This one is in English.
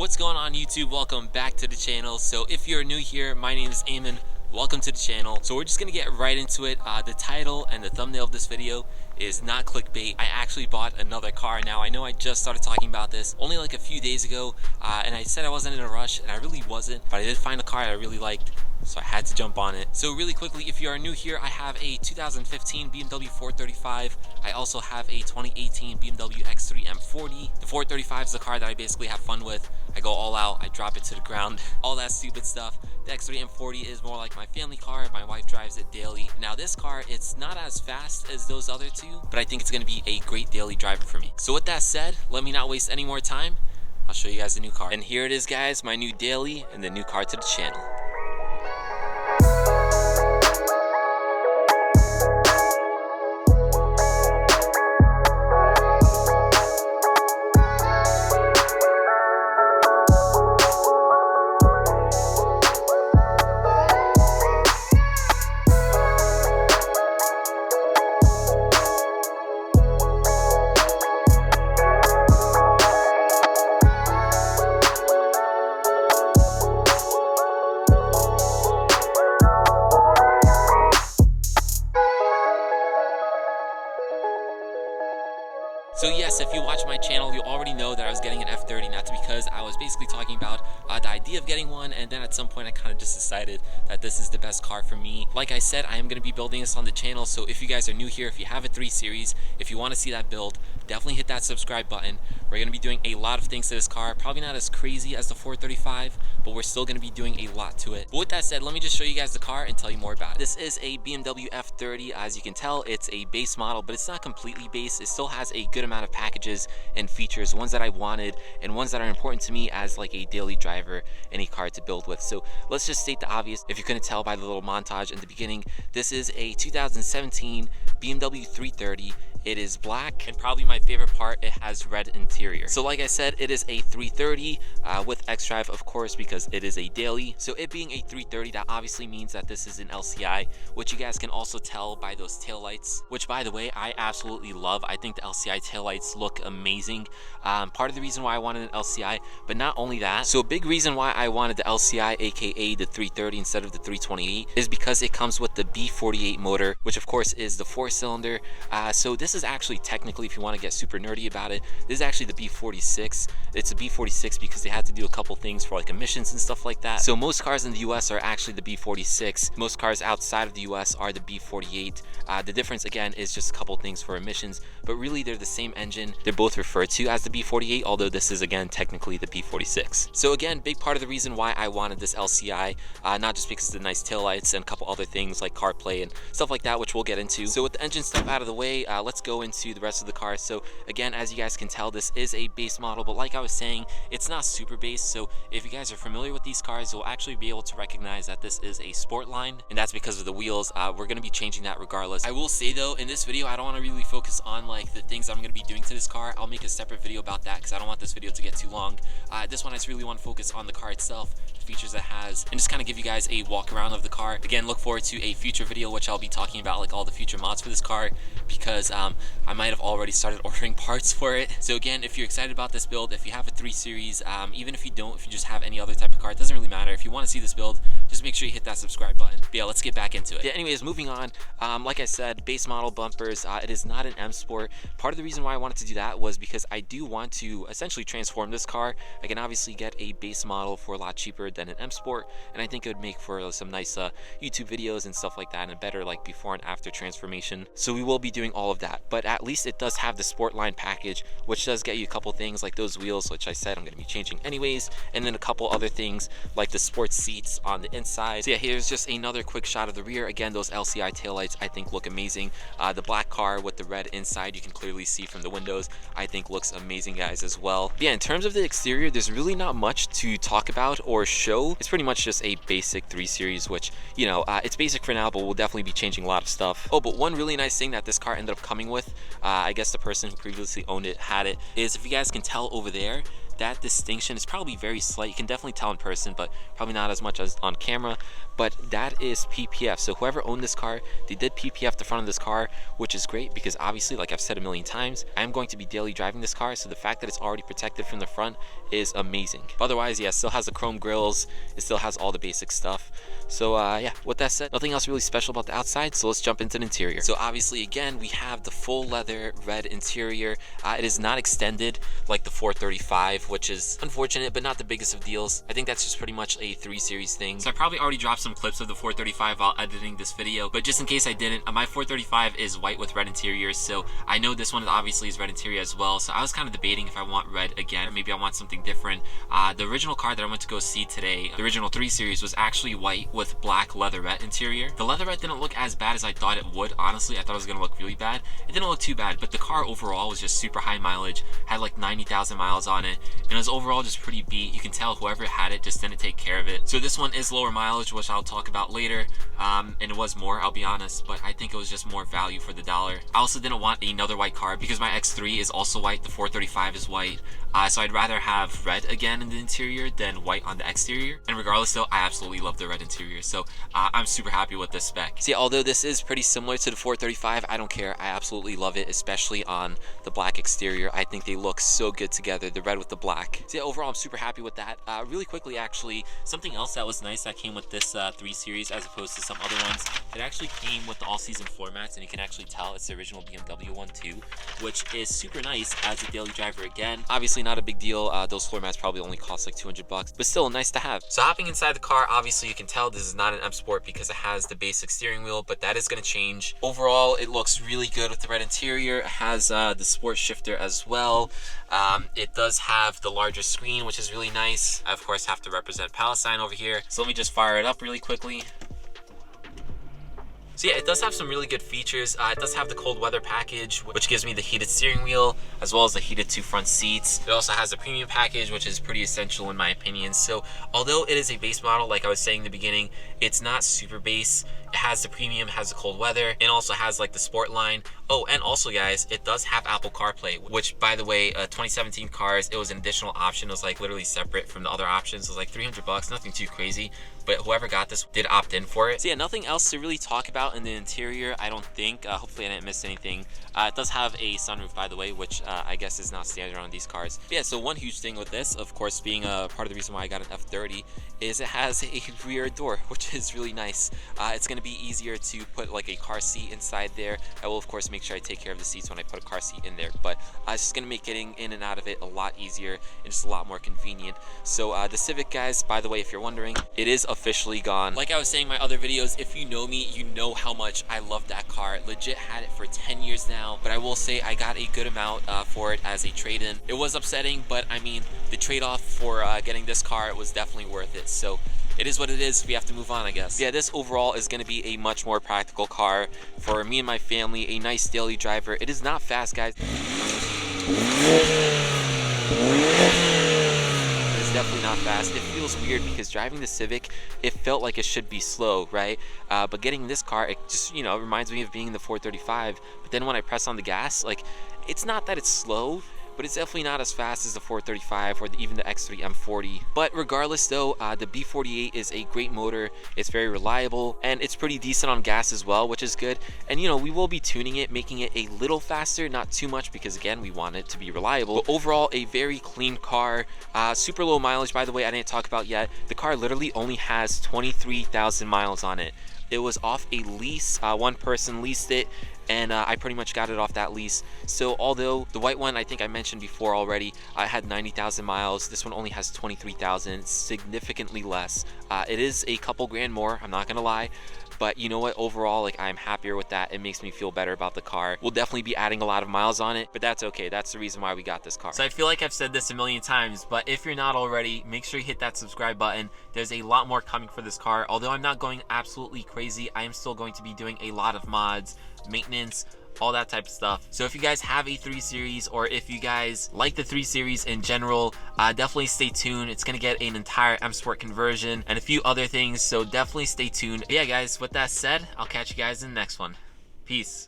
What's going on YouTube? Welcome back to the channel. So if you're new here, my name is Eamon. Welcome to the channel. So we're just gonna get right into it. The title and the thumbnail of this video is not clickbait. I actually bought another car. Now I know I just started talking about this only like a few days ago, and I said I wasn't in a rush, and I really wasn't, but I did find a car I really liked, so I had to jump on it. So really quickly, if you are new here, I have a 2015 BMW 435. I also have a 2018 BMW X3 M40. The 435 is the car that I basically have fun with. I go all out, I drop it to the ground, all that stupid stuff. The X3 M40 is more like my family car. My wife drives it daily. Now this car, it's not as fast as those other two, but I think it's gonna be a great daily driver for me. So with that said, let me not waste any more time. I'll show you guys the new car. And here it is, guys, my new daily and the new car to the channel. So yes, if you watch my channel, you already know that I was getting an F30, and that's because I was basically talking about the idea of getting one, and then at some point I kind of just decided that this is the best car for me. Like I said, I am going to be building this on the channel, so if you guys are new here, if you have a 3 Series, if you want to see that build, definitely hit that subscribe button. We're going to be doing a lot of things to this car, probably not as crazy as the 435, but we're still going to be doing a lot to it. But with that said, let me just show you guys the car and tell you more about it. This is a BMW F30. As you can tell, it's a base model, but it's not completely base. It still has a good amount of packages and features, ones that I wanted and ones that are important to me as like a daily driver, any car to build with. So let's just state the obvious. If you couldn't tell by the little montage in the beginning, this is a 2017 BMW 330. It is black, and probably my favorite part, it has red interior. So like I said, it is a 330 with xDrive, of course, because it is a daily. So it being a 330, that obviously means that this is an LCI, which you guys can also tell by those taillights, which by the way, I absolutely love. I think the LCI taillights look amazing. Part of the reason why I wanted an LCI, but not only that, so a big reason why I wanted the LCI, aka the 330 instead of the 328, is because it comes with the B48 motor, which of course is the 4-cylinder. So this is actually technically, if you want to get super nerdy about it, this is actually the B46. It's a B46 because they had to do a couple things for like emissions and stuff like that. So most cars in the US are actually the B46. Most cars outside of the US are the B48. The difference again is just a couple things for emissions, but really they're the same engine. They're both referred to as the B48, although this is again technically the B46. So again, big part of the reason why I wanted this LCI, not just because of the nice taillights and a couple other things like CarPlay and stuff like that, which we'll get into. So with the engine stuff out of the way, let's go into the rest of the car. So again, as you guys can tell, this is a base model, but like I was saying, it's not super base. So if you guys are familiar with these cars, you'll actually be able to recognize that this is a sport line, and that's because of the wheels. We're going to be changing that regardless. I will say though, in this video, I don't want to really focus on like the things I'm going to be doing to this car. I'll make a separate video about that because I don't want this video to get too long. This one I just really want to focus on the car itself, the features it has, and just kind of give you guys a walk around of the car. Again, look forward to a future video which I'll be talking about like all the future mods for this car, because I might have already started ordering parts for it. So again, if you're excited about this build, if you have a 3 Series, even if you don't, if you just have any other type of car, it doesn't really matter. If you want to see this build, just make sure you hit that subscribe button. But yeah, let's get back into it. Yeah, anyways, moving on. Like I said, base model bumpers. It is not an M Sport. Part of the reason why I wanted to do that was because I do want to essentially transform this car. I can obviously get a base model for a lot cheaper than an M Sport, and I think it would make for some nice YouTube videos and stuff like that, and a better like before and after transformation. So we will be doing all of that, but at least it does have the sport line package, which does get you a couple things like those wheels, which I said I'm going to be changing anyways, and then a couple other things like the sports seats on the inside. So yeah, here's just another quick shot of the rear. Again, those LCI taillights I think look amazing. The black car with the red inside, you can clearly see from the windows, I think looks amazing, guys, as well. But yeah, in terms of the exterior, there's really not much to talk about or show. It's pretty much just a basic 3 Series, which, you know, it's basic for now, but we'll definitely be changing a lot of stuff. Oh, but one really nice thing that this car ended up coming with, I guess the person who previously owned it had it, is if you guys can tell over there, that distinction is probably very slight. You can definitely tell in person, but probably not as much as on camera. But that is PPF. So whoever owned this car, they did PPF the front of this car, which is great because obviously, like I've said a million times, I am going to be daily driving this car. So the fact that it's already protected from the front is amazing. But otherwise, yeah, it still has the chrome grills. It still has all the basic stuff. So yeah, with that said, nothing else really special about the outside. So let's jump into the interior. So obviously, again, we have the full leather red interior. It is not extended like the 435, which is unfortunate, but not the biggest of deals. I think that's just pretty much a 3 Series thing. So I probably already dropped some clips of the 435 while editing this video, but just in case I didn't, my 435 is white with red interior, so I know this one obviously is red interior as well. So I was kind of debating if I want red again, or maybe I want something different. The original car that I went to go see today, the original 3 Series, was actually white with black leatherette interior. The leatherette didn't look as bad as I thought it would. Honestly, I thought it was gonna look really bad. It didn't look too bad, but the car overall was just super high mileage, had like 90,000 miles on it, and it was overall just pretty beat. You can tell whoever had it just didn't take care of it. So this one is lower mileage, which I'll talk about later, and it was more, I'll be honest, but I think it was just more value for the dollar. I also didn't want another white car because my X3 is also white, the 435 is white, so I'd rather have red again in the interior than white on the exterior. And regardless though, I absolutely love the red interior, so I'm super happy with this spec. See, although this is pretty similar to the 435, I don't care. I absolutely love it, especially on the black exterior. I think they look so good together, the red with the black. So yeah, overall I'm super happy with that. Really quickly, actually, something else that was nice that came with this 3 Series as opposed to some other ones, it actually came with the all-season floor mats, and you can actually tell it's the original BMW one too, which is super nice as a daily driver. Again, obviously not a big deal. Those floor mats probably only cost like 200 bucks, but still nice to have. So hopping inside the car, obviously you can tell this is not an M Sport because it has the basic steering wheel, but that is going to change. Overall, it looks really good with the red interior. It has the sport shifter as well. It does have the larger screen, which is really nice. I of course have to represent Palestine over here, so let me just fire it up really quickly. So yeah, it does have some really good features. It does have the cold weather package, which gives me the heated steering wheel, as well as the heated 2 front seats. It also has the premium package, which is pretty essential in my opinion. So although it is a base model, like I was saying in the beginning, it's not super base. It has the premium, has the cold weather, and also has like the sport line. Oh, and also guys, it does have Apple CarPlay, which by the way, 2017 cars, it was an additional option. It was like literally separate from the other options. It was like 300 bucks, nothing too crazy, but whoever got this did opt in for it. So yeah, nothing else to really talk about in the interior, I don't think. Hopefully I didn't miss anything. It does have a sunroof, by the way, which I guess is not standard on these cars. But yeah, so one huge thing with this, of course, being a part of the reason why I got an F30, is it has a rear door, which is really nice. It's going to be easier to put like a car seat inside there. I will of course make sure I take care of the seats when I put a car seat in there, but it's just going to make getting in and out of it a lot easier and just a lot more convenient. So the Civic, guys, by the way, if you're wondering, it is officially gone. Like I was saying in my other videos, if you know me, you know how much I love that car. Legit had it for 10 years now, but I will say I got a good amount for it as a trade-in. It was upsetting, but I mean, the trade-off for getting this car was definitely worth it. So it is what it is. We have to move on, I guess. Yeah, this overall is going to be a much more practical car for me and my family. A nice daily driver. It is not fast, guys. It is definitely not fast. It feels weird because driving the Civic, it felt like it should be slow, right? But getting this car, it just, you know, reminds me of being in the 435. But then when I press on the gas, like, it's not that it's slow, but it's definitely not as fast as the 435 or even the X3 M40. But regardless though, the B48 is a great motor. It's very reliable and it's pretty decent on gas as well, which is good. And you know, we will be tuning it, making it a little faster, not too much, because again, we want it to be reliable. But overall, a very clean car. Super low mileage, by the way, I didn't talk about yet. The car literally only has 23,000 miles on it. It was off a lease. One person leased it, and I pretty much got it off that lease. So although the white one, I think I mentioned before already, I had 90,000 miles, this one only has 23,000, significantly less. It is a couple grand more, I'm not gonna lie, but you know what, overall, like, I'm happier with that. It makes me feel better about the car. We'll definitely be adding a lot of miles on it, but that's okay. That's the reason why we got this car. So I feel like I've said this a million times, but if you're not already, make sure you hit that subscribe button. There's a lot more coming for this car. Although I'm not going absolutely crazy, I am still going to be doing a lot of mods, maintenance, all that type of stuff. So if you guys have a 3 Series, or if you guys like the 3 Series in general, definitely stay tuned. It's gonna get an entire M Sport conversion and a few other things, so definitely stay tuned. But yeah guys, with that said, I'll catch you guys in the next one. Peace.